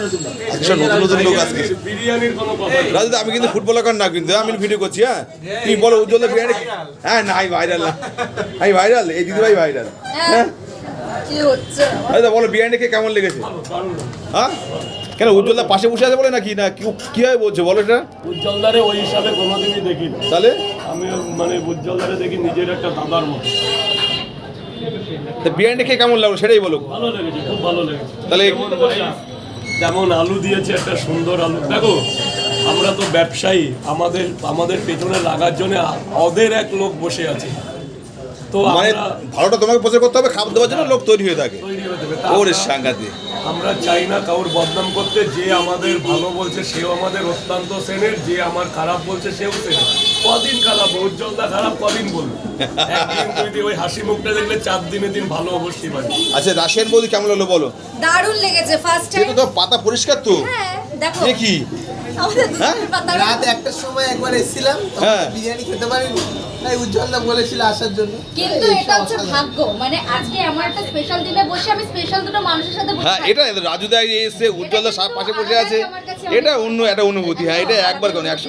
নতুন নতুন লোক আজকে রাজু, আমি কিন্তু ফুটবলার না, কিন্তু আমি ভিডিও করছি। হ্যাঁ তুমি বলো উজ্জ্বলদা বিরিয়ানি। হ্যাঁ না আমি ভাইরাল না, আমি ভাইরাল, এই দিদি ভাই ভাইরাল। হ্যাঁ বলো বিরিয়ানি খেয়ে কেমন লেগেছে? হ্যাঁ কেন উজ্জ্বলদা পাশে বসে আছে বলে নাকি না কি হয় বলছে বলো এটা? উজ্জ্বলদারে ওই হিসাবে কোনোদিনই দেখি না। তাহলে আমি মানে উজ্জ্বলদারে দেখি নিজের একটা দাদার মতো। বিরিয়ানি খেয়ে কেমন লাগলো সেটাই বলো। ভালো লেগেছে, খুব ভালো লেগেছে। তাহলে যেমন আলু দিয়েছে, একটা সুন্দর আলু। দেখো আমরা তো ব্যবসায়ী, আমাদের পেছনে লাগার জন্য ওদের এক লোক বসে আছে। তো মানে ভালোটা তোমাকে প্রচার করতে হবে, খাবার দেওয়ার জন্য লোক তৈরি হয়ে থাকে। ওরে সাংঘাতিক। আমরা চাই না কারোর বদনাম করতে। যে আমাদের ভালো বলছে সেও আমাদের অত্যন্ত শ্রেণীর, যে আমার খারাপ বলছে সেও শ্রেণীর। কদিন খারাপ উজ্জ্বলদা খারাপ কদিন বলবো? একদিন দুই দিন ওই হাসি মুখটা দেখলে 4 দিনে দিন ভালো অবশ্যই পাই। আচ্ছা রাশিয়ান বৌদি কেমন লাগলো বলো? দারুণ লেগেছে ফার্স্ট টাইম। এটা তো পাতা পরিষ্কার তো। হ্যাঁ দেখো কি রাত 1টার সময় একবার এসেছিলাম, বিরিয়ানি খেতে পারিনি, তাই উজ্জ্বলদা বলেছিল আসার জন্য। কিন্তু এটা হচ্ছে ভাগ্য, মানে আজকে আমার একটা স্পেশাল দিনে বসে আমি স্পেশাল দুটো মানুষের সাথে বসে। হ্যাঁ এটা রাজুদা এসে উজ্জ্বলদা পাশে বসে আছে, এটা অন্য একটা অনুভূতি। হ্যাঁ এটা একবার কেন